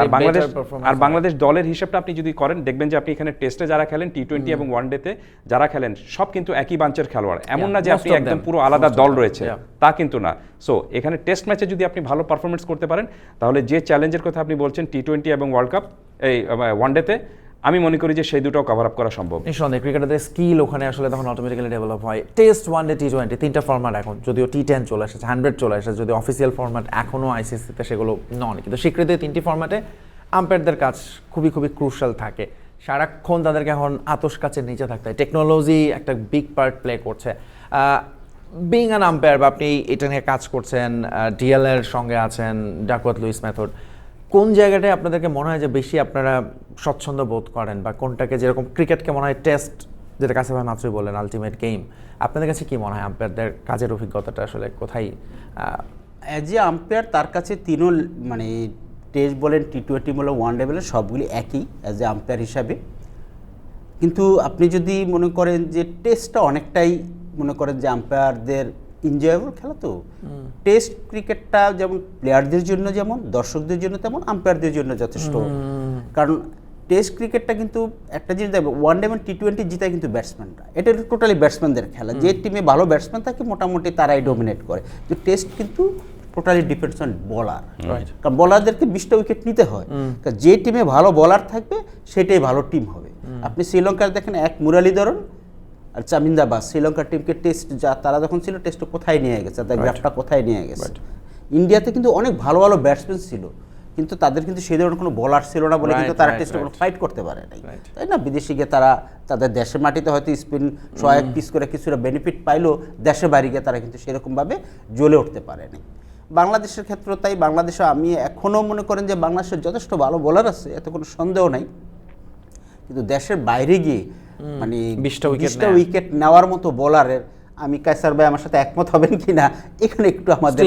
আর বাংলাদেশ দলের হিসেবটা আপনি যদি করেন, দেখবেন যে আপনি এখানে টেস্টে যারা খেলেন, টি-20 এবং ওয়ানডেতে যারা খেলেন, সব কিন্তু একই বাঞ্চের খেলোয়াড়। এমন না যে আপনি একদম পুরো আলাদা দল রয়েছে, তা কিন্তু না। সো এখানে টেস্ট ম্যাচে যদি আপনি ভালো পারফরমেন্স করতে পারেন, তাহলে যে চ্যালেঞ্জের কথা আপনি বলছেন টি-20 এবং ওয়ার্ল্ড কাপ, এই ওয়ানডেতে, আমি মনে করি যে সেই দুটোও কভার আপ করা সম্ভব। নিঃসন্দেহে ক্রিকেটারদের স্কিল ওখানে আসলে তখন অটোমেটিক্যালি ডেভেলপ হয়। টেস্ট, ওয়ানডে, টি-20 তিনটা ফরম্যাট এখন, যদিও টি10 চলে এসেছে, 100 চলে এসেছে, যদি অফিসিয়াল ফরম্যাট এখনও আইসিসিতে সেগুলো নন, কিন্তু স্বীকৃত তিনটি ফরম্যাটে আম্পায়ারদের কাজ খুবই খুবই ক্রুশাল থাকে। সারাক্ষণ তাদেরকে এখন আতশ কাচের নিচে থাকতে হয়। টেকনোলজি একটা বিগ পার্ট প্লে করছে। বিং অ্যান আম্পায়ার, বা আপনি এটা নিয়ে কাজ করছেন, ডিএল এর সঙ্গে আছেন, ডাকওয়ার্থ লুইস মেথড, কোন জায়গাটায় আপনাদেরকে মনে হয় যে বেশি আপনারা স্বচ্ছন্দ বোধ করেন, বা কোনটাকে, যেরকম ক্রিকেটকে মনে হয় টেস্ট, যেটা কাছে ভাই মাত্রই বললেন আলটিমেট গেম, আপনাদের কাছে কি মনে হয় আম্পায়ারদের কাজের অভিজ্ঞতাটা আসলে কোথায়? অ্যাজ এ আম্পায়ার তার কাছে তিনও মানে টেস্ট বলেন, টি20 বলেন, ওয়ানডে বলেন, সবগুলি একই অ্যাজ এ আম্পায়ার হিসাবে। কিন্তু আপনি যদি মনে করেন যে টেস্টটা অনেকটাই মনে করেন যে আম্পায়ারদের এনজয়েবল খেলা, তো টেস্ট ক্রিকেটটা যেমন প্লেয়ারদের জন্য যেমন, দর্শকদের জন্য তেমন, আম্পায়ারদের জন্য যথেষ্ট। কারণ টেস্ট ক্রিকেটটা কিন্তু একটা জিনিস দেখবে, ওয়ানডে এবং টি20 জিতায় কিন্তু ব্যাটসম্যানরা, এটা টোটালি ব্যাটসম্যানদের খেলা। যে টিমে ভালো ব্যাটসম্যান থাকে মোটামুটি তারাই ডোমিনেট করে। কিন্তু টেস্ট কিন্তু টোটালি ডিপেন্ডস অন বলার, কারণ বলারদেরকে 20টা উইকেট নিতে হয়। কারণ যে টিমে ভালো বলার থাকবে সেটাই ভালো টিম হবে। আপনি শ্রীলঙ্কার দেখেন, এক মুরালিধরন আর চামিন্দা বাস, শ্রীলঙ্কার টিমকে টেস্ট যা তারা যখন ছিল টেস্টে কোথায় নিয়ে গেছে, তাদের গ্রাফটা কোথায় নিয়ে গেছে। ইন্ডিয়াতে কিন্তু অনেক ভালো ভালো ব্যাটসম্যান ছিল, কিন্তু তাদের কিন্তু সেই ধরনের কোনো বলার ছিল না বলে কিন্তু তারা টেস্টে কোনো ফাইট করতে পারে নাই, তাই না? বিদেশে গিয়ে তারা তাদের দেশের মাটিতে হয়তো স্পিন সহায়ক পিস করে কিছুটা বেনিফিট পাইলেও দেশে বাইরে গিয়ে তারা কিন্তু সেরকমভাবে জ্বলে উঠতে পারেনি। বাংলাদেশের ক্ষেত্রে তাই, বাংলাদেশে আমি এখনও মনে করেন যে বাংলাদেশের যথেষ্ট ভালো বোলার আছে, এতে কোনো সন্দেহ নাই। কিন্তু দেশের বাইরে গিয়ে মানে 20টা উইকেট নেওয়ার মতো বোলারের, আমি কায়সার ভাই আমার সাথে একমত হবেন কিনা, এখানে একটু আমাদের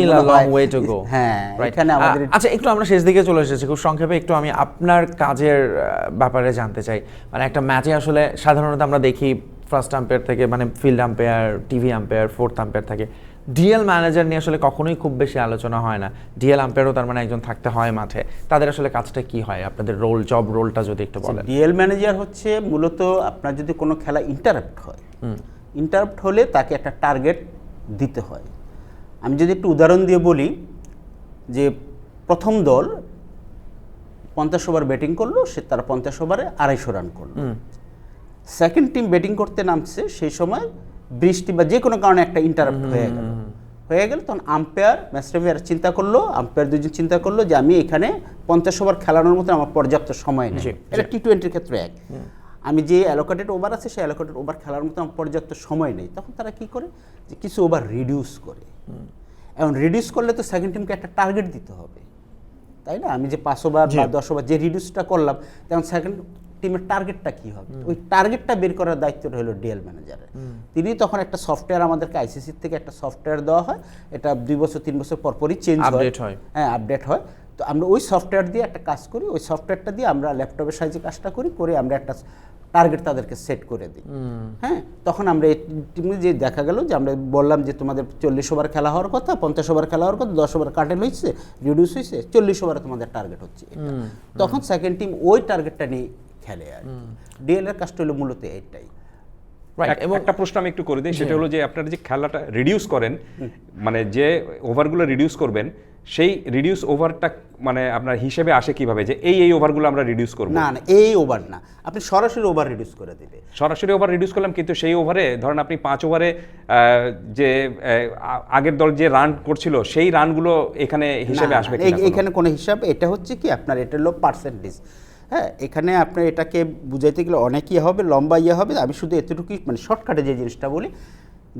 হ্যাঁ, এখানে আমাদের আচ্ছা, একটু আমরা শেষ দিকে চলে এসেছি, খুব সংক্ষেপে একটু আমি আপনার কাজের ব্যাপারে জানতে চাই। মানে একটা ম্যাচে আসলে সাধারণত আমরা দেখি ফার্স্ট আম্পায়ার থেকে, মানে field umpire, TV umpire, fourth umpire থাকে, ডিএল ম্যানেজার নিয়ে আসলে কখনোই খুব বেশি আলোচনা হয় না। ডিএল আম্পায়ারও তার মানে একজন থাকতে হয় মাঠে, তাদের আসলে কাজটা কি হয়, আপনাদের রোল, জব রোলটা যদি একটু বলেন। ডিএল ম্যানেজার হচ্ছে মূলত আপনার যদি কোনো খেলা ইন্টারাপ্ট হয়, ইন্টারাপ্ট হলে তাকে একটা টার্গেট দিতে হয়। আমি যদি একটু উদাহরণ দিয়ে বলি যে প্রথম দল 50 ওভার ব্যাটিং করলো, সে তারা 50 ওভারে 250 রান করলো। সেকেন্ড টিম ব্যাটিং করতে নামছে, সেই সময় বৃষ্টি বা যে কোনো কারণে একটা ইন্টারাপ্ট হয়ে গেল, তখন আম্পায়ার, ম্যাচ রেফারি চিন্তা করলো, আম্পায়ার দুজন চিন্তা করলো যে আমি এখানে 50 ওভার খেলানোর মতো আমার পর্যাপ্ত সময় নেই। এটা টি20 ক্ষেত্রে এক, আমি যে অ্যালোকেটেড ওভার আছে সেই অ্যালোকেটেড ওভার খেলার মতো আমার পর্যাপ্ত সময় নেই, তখন তারা কি করে যে কিছু ওভার রিডিউস করে। এখন রিডিউস করলে তো সেকেন্ড টিমকে একটা টার্গেট দিতে হবে, তাই না? আমি যে 5 ওভার বা 10 ওভার যে রিডিউসটা করলাম, তখন সেকেন্ড টিমের টার্গেটটা কি হবে, ওই টার্গেটটা বের করার দায়িত্বটা হলো ডিএল ম্যানেজারের। তিনি তখন একটা সফটওয়্যার, আমাদেরকে আইসিসির থেকে একটা সফটওয়্যার দেওয়া হয়, এটা 2 বছর 3 বছর পরই চেঞ্জ হয়, হ্যাঁ আপডেট হয়। তো আমরা ওই সফটওয়্যার দিয়ে একটা কাজ করি, ওই সফটওয়্যারটা দিয়ে আমরা ল্যাপটপের সাহায্যে কাজটা করে আমরা একটা টার্গেট তাদেরকে সেট করে দিই। হ্যাঁ, তখন আমরা এই টিমে যে দেখা গেল যে আমরা বললাম যে তোমাদের 40 ওভার খেলা হওয়ার কথা, 50 ওভার খেলা হওয়ার কথা, 10 ওভার কাটেল হয়েছে, রিডিউস হয়েছে, 40 ওভারে তোমাদের টার্গেট হচ্ছে। তখন সেকেন্ড টিম ওই টার্গেটটা নিয়ে খেলে। আর ডিএল এর কাজটা হলো মূলত এইটাই। এবং একটা প্রশ্ন আমি একটু করে দিই, সেটা হলো যে আপনারা যে খেলাটা রিডিউস করেন, মানে যে ওভারগুলো রিডিউস করবেন, সেই রিডিউস ওভারটা মানে আপনার হিসেবে আসে কিভাবে যে এই ওভারগুলো আমরা রিডিউস করব? না, এই ওভার না, আপনি সরাসরি ওভার রিডিউস করে দিবে। সরাসরি ওভার রিডিউস করলাম, কিন্তু সেই ওভারে ধরেন আপনি 5 ওভারে যে আগের দল যে রান করছিল সেই রানগুলো এখানে হিসেবে আসবে কিনা? এখানে কোনো হিসাব, এটা হচ্ছে কি আপনার এটা হলো পার্সেন্টেজ। হ্যাঁ, এখানে আপনার এটাকে বুঝাইতে গেলে অনেকই হবে, লম্বা হবে। আমি শুধু এতটুকুই মানে শর্টকাটে যে জিনিসটা বলি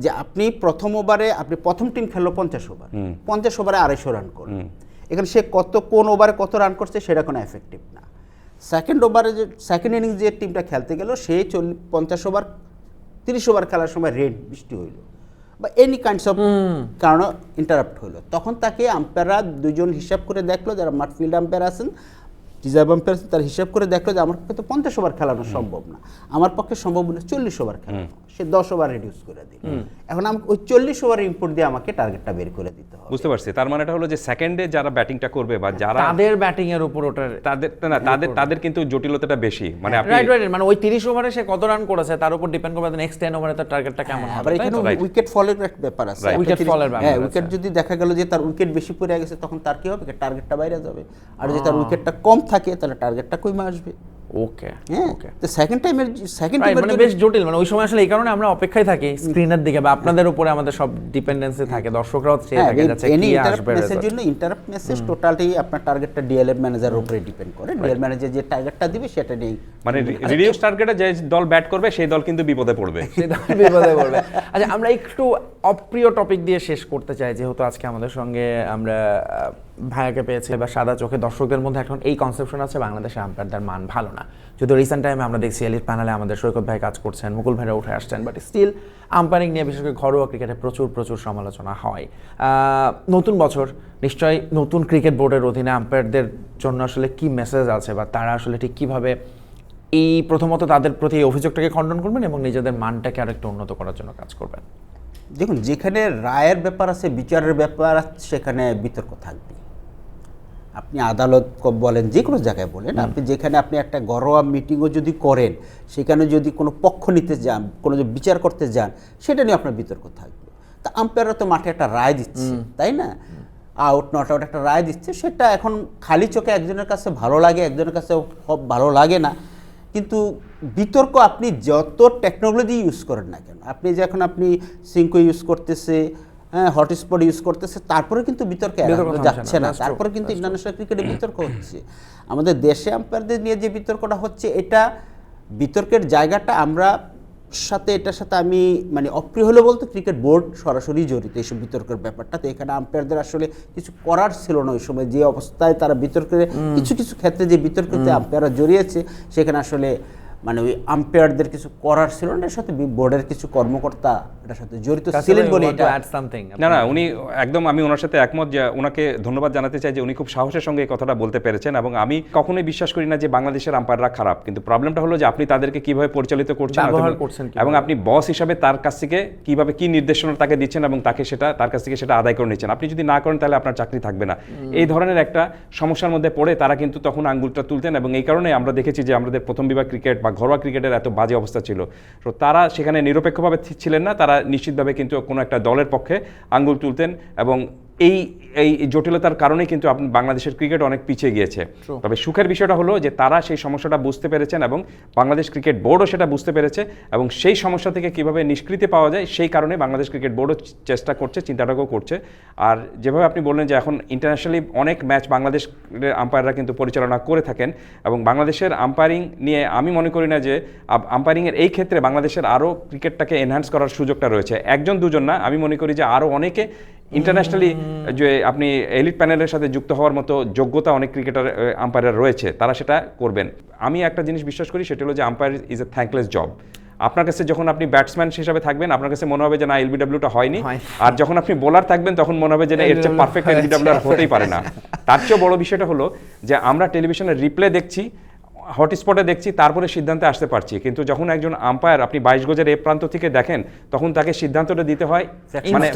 যে আপনি প্রথম ওভারে, আপনি প্রথম টিম খেললো 50 ওভার, 50 ওভারে 250 রান করলো, এখানে সে কোন ওভারে কত রান করছে সেটা কোনো এফেক্টিভ না। সেকেন্ড ওভারে যে সেকেন্ড ইনিংস যে টিমটা খেলতে গেল, সে 50 ওভার 30 ওভার খেলার সময় বৃষ্টি হইলো বা এনি কাইন্ডস অফ কারণ ইন্টারাপ্ট হইলো, তখন তাকে আম্পায়াররা 2 জন হিসাব করে দেখলো, যারা মাঠ ফিল্ড আম্পায়ার আছেন, রিজার্ভ আম্পায়ার, তার হিসাব করে দেখলো যে আমার পক্ষে তো 50 ওভার খেলানো সম্ভব না, আমার পক্ষে সম্ভব হলো 40 ওভার খেলানো। সে 10 ওভার রিডিউস করে দিল। এখন আমাকে ওই 40 ওভার ইনপুট দিয়ে আমাকে টার্গেটটা বের করে দিতে হবে। বুঝতে পারছি, তার মানে এটা হলো যে সেকেন্ডে যারা ব্যাটিংটা করবে বা যারা তাদের ব্যাটিং এর উপর ওটা তাদের কিন্তু জটিলতাটা বেশি। মানে আপনি রাইট, মানে ওই 30 ওভারে সে কত রান করেছে তার উপর ডিপেন্ড করবে নেক্সট 10 ওভারে তার টার্গেটটা কেমন হবে। আবার এখানে উইকেট ফলের একটা ব্যাপার আছে, উইকেট যদি দেখা গেল যে তার উইকেট বেশি পড়ে গেছে, তখন তার কি হবে, টার্গেটটা বাইরে যাবে। আর যদি তার উইকেটটা কম থাকে তাহলে টার্গেটটা কমে আসবে। ওকে হ্যাঁ ওকে তো সেকেন্ড রাইট, মানে বেশ জটিল, মানে ওই সময় আসলে এই কারণে আমরা অপেক্ষায় থাকি স্ক্রিনের দিকে, বা আপনাদের উপরে আমাদের সব ডিপেন্ডেন্সি থাকে, দর্শকরাও চেয়ে থাকে যাচ্ছে কি আসবে মেসেজের জন্য ইন্টারাপ্ট মেসেজ টোটালি আপনার টার্গেটটা ডিএলএম ম্যানেজারের উপরে ডিপেন্ড করে। ডিএল ম্যানেজার যে টার্গেটটা দিবে সেটা নিয়ে মানে রিডিউস টার্গেটে যে দল ব্যাট করবে সেই দল কিন্তু বিপদে পড়বে। সেটা বিপদে পড়বে। আচ্ছা, আমরা একটু অপ্রিয় টপিক দিয়ে শেষ করতে চাই, যেহেতু আজকে আমাদের সঙ্গে আমরা ভাইয়াকে পেয়েছি, বা সাদা চোখে দর্শকদের মধ্যে এখন এই কনসেপশন আছে বাংলাদেশের আম্পায়ারদের মান ভালো না। যদিও রিসেন্ট টাইমে আমরা দেখছি এলিট প্যানেলে আমাদের সৈকত ভাই কাজ করছেন, মুকুল ভাইরা উঠে আসছেন, বাট স্টিল আম্পায়ারিং নিয়ে বিশেষ করে ঘরোয়া ক্রিকেটে প্রচুর সমালোচনা হয়। নতুন বছর নিশ্চয়ই নতুন ক্রিকেট বোর্ডের অধীনে আম্পায়ারদের জন্য আসলে কি মেসেজ আছে, বা তারা আসলে ঠিক কীভাবে এই প্রথমত তাদের প্রতি এই অভিযোগটাকে খণ্ডন করবেন এবং নিজেদের মানটাকে আরেকটু উন্নত করার জন্য কাজ করবেন? দেখুন, যেখানে রায়ের ব্যাপার আছে, বিচারের ব্যাপার আছে, সেখানে বিতর্ক থাকবে। আপনি আদালত বলেন, যে কোনো জায়গায় বলেন, আপনি যেখানে আপনি একটা ঘরোয়া মিটিংও যদি করেন, সেখানে যদি কোনো পক্ষ নিতে যান, কোনো যদি বিচার করতে যান, সেটা নিয়ে আপনার বিতর্ক থাকবে। তা আম্পায়াররা তো মাঠে একটা রায় দিচ্ছে, তাই না? আউট নট আউট একটা রায় দিচ্ছে, সেটা এখন খালি চোখে একজনের কাছে ভালো লাগে, একজনের কাছে ভালো লাগে না। কিন্তু বিতর্ক আপনি যত টেকনোলজি ইউজ করেন না কেন, আপনি যখন আপনি সিঙ্কো ইউজ করতেছে, হ্যাঁ, হটস্পট ইউজ করতেছে, তারপরে কিন্তু বিতর্কে যাচ্ছে না, তারপরে কিন্তু ইন্টারন্যাশনাল ক্রিকেটে বিতর্ক হচ্ছে। আমাদের দেশে আম্পায়ারদের নিয়ে যে বিতর্কটা হচ্ছে, এটা বিতর্কের জায়গাটা আমরা এটার সাথে আমি মানে অপ্রিয় হলে বলতে ক্রিকেট বোর্ড সরাসরি জড়িত এইসব বিতর্কের ব্যাপারটা। তো এখানে আম্পায়ারদের আসলে কিছু করার ছিল না ওই সময়, যে অবস্থায় তারা বিতর্কে কিছু ক্ষেত্রে যে বিতর্কতে আম্পায়াররা জড়িয়েছে, সেখানে আসলে মানে ওই আম্পায়ারদের কিছু করার ছিল না, এর সাথে বোর্ডের কিছু কর্মকর্তা এটার সাথে জড়িত ছিলেন বলে এটা। না, উনি একদম, আমি ওনার সাথে একমত, যে ওনাকে ধন্যবাদ জানাতে চাই যে উনি খুব সাহসের সঙ্গে এই কথাটা বলতে পেরেছেন। এবং আমি কখনোই বিশ্বাস করি না যে বাংলাদেশের আম্পায়াররা খারাপ, কিন্তু প্রবলেমটা হলো যে আপনি তাদেরকে কিভাবে পরিচালিত করছেন এবং আপনি বস হিসাবে তার কাছ থেকে কিভাবে কি নির্দেশনা তাকে দিচ্ছেন এবং তার কাছ থেকে সেটা আদায় করে নিচ্ছেন। আপনি যদি না করেন তাহলে আপনার চাকরি থাকবে না। এই ধরনের একটা সমস্যার মধ্যে পড়ে তারা কিন্তু তখন আঙ্গুলটা তুলতেন, এবং এই কারণে আমরা দেখেছি যে আমাদের প্রথম বিভাগ ক্রিকেট বা ঘরোয়া ক্রিকেটের এত বাজে অবস্থা ছিল। তো তারা সেখানে নিরপেক্ষভাবে ছিলেন না, তারা নিশ্চিতভাবে কিন্তু কোনো একটা দলের পক্ষে আঙ্গুল তুলতেন, এবং এই জটিলতার কারণে কিন্তু বাংলাদেশের ক্রিকেট অনেক পিছিয়ে গিয়েছে। তবে সুখের বিষয়টা হলো যে তারা সেই সমস্যাটা বুঝতে পেরেছেন, এবং বাংলাদেশ ক্রিকেট বোর্ডও সেটা বুঝতে পেরেছে, এবং সেই সমস্যা থেকে কিভাবে নিষ্কৃতি পাওয়া যায় সেই কারণে বাংলাদেশ ক্রিকেট বোর্ডও চেষ্টা করছে, চিন্তাটাও করছে। আর যেভাবে আপনি বললেন যে এখন ইন্টারন্যাশনালি অনেক ম্যাচ বাংলাদেশের আম্পায়াররা কিন্তু পরিচালনা করে থাকেন, এবং বাংলাদেশের আম্পায়ারিং নিয়ে আমি মনে করি না যে আম্পায়ারিংয়ের এই ক্ষেত্রে বাংলাদেশের আরও ক্রিকেটটাকে এনহ্যান্স করার সুযোগটা রয়েছে। একজন দুজন না, আমি মনে করি যে আরও অনেকে ইন্টারন্যাশনালি যে আপনি এলিট প্যানেলের সাথে যুক্ত হওয়ার মতো যোগ্যতা অনেক ক্রিকেটার আম্পায়ার রয়েছে, তারা সেটা করবেন। আমি একটা জিনিস বিশ্বাস করি, সেটা হলো যে umpire is a thankless job. আপনার কাছে যখন আপনি ব্যাটসম্যান হিসাবে থাকবেন, আপনার কাছে মনে হবে যে না, এলবিডব্লিউটা হয়নি, আর যখন আপনি বোলার থাকবেন তখন মনে হবে যে না, এর চেয়ে পারফেক্ট এলবিডব্লিউ আর হতেই পারে না। তার চেয়েও বড় বিষয়টা হলো যে আমরা টেলিভিশনের রিপ্লে দেখছি, হটস্পটে দেখছি, তারপরে সিদ্ধান্তে আসতে পারছি, কিন্তু যখন একজন আম্পায়ার আপনি 22 গজের এ প্রান্ত থেকে দেখেন, তখন তাকে সিদ্ধান্তটা দিতে হয় মানে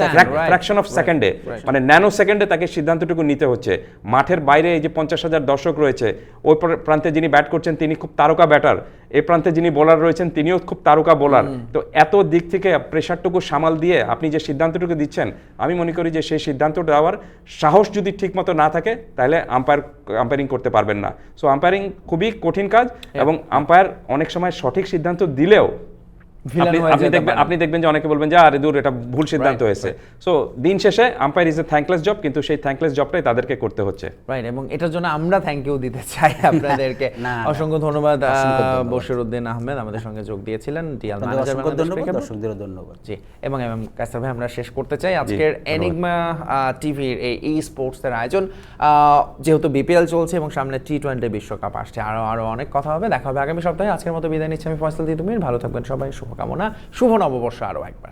ফ্র্যাকশন অফ সেকেন্ডে, মানে ন্যানো সেকেন্ডে তাকে সিদ্ধান্তটুকু নিতে হচ্ছে। মাঠের বাইরে এই যে 50,000 দর্শক রয়েছে, ওই প্রান্তে যিনি ব্যাট করছেন তিনি খুব তারকা ব্যাটার, এই প্রান্তে যিনি বোলার রয়েছেন তিনিও খুব তারকা বোলার। তো এত দিক থেকে প্রেশারটুকু সামাল দিয়ে আপনি যে সিদ্ধান্তটুকু দিচ্ছেন, আমি মনে করি যে সেই সিদ্ধান্ত দেওয়ার সাহস যদি ঠিকমতো না থাকে, তাহলে আম্পায়ারিং করতে পারবেন না। সো আম্পায়ারিং খুবই কঠিন কাজ, এবং আম্পায়ার অনেক সময় সঠিক সিদ্ধান্ত দিলেও আপনি দেখবেন যে অনেকে বলবেন যে আরে দূর, এটা ভুল সিদ্ধান্ত হয়েছে। সো দিন শেষে umpire is a thankless job, কিন্তু সেই থ্যাঙ্কলেস জবটাই তাদেরকে করতে হচ্ছে। রাইট, এবং এটার জন্য আমরা থ্যাংক ইউ দিতে চাই আপনাদেরকে। অসংখ্য ধন্যবাদ বশিরউদ্দিন আহমেদ আমাদের সঙ্গে যোগ দিয়েছিলেন, টিআল ম্যানেজার। দর্শকদেরও ধন্যবাদ। জি, এবং কায়সার ভাই, আমরা শেষ করতে চাই আজকের এনিগমা টিভির এই স্পোর্টসের আয়োজন। যেহেতু বিপিএল চলছে এবং সামনে টি20 বিশ্বকাপ আসছে, আরো অনেক কথা হবে, দেখা হবে আগামী সপ্তাহে। আজকের মতো বিদায় নিচ্ছি আমি ফয়সাল তিতুমির। ভালো থাকবেন সবাই, শুভকামনা, শুভ নববর্ষ আরও একবার।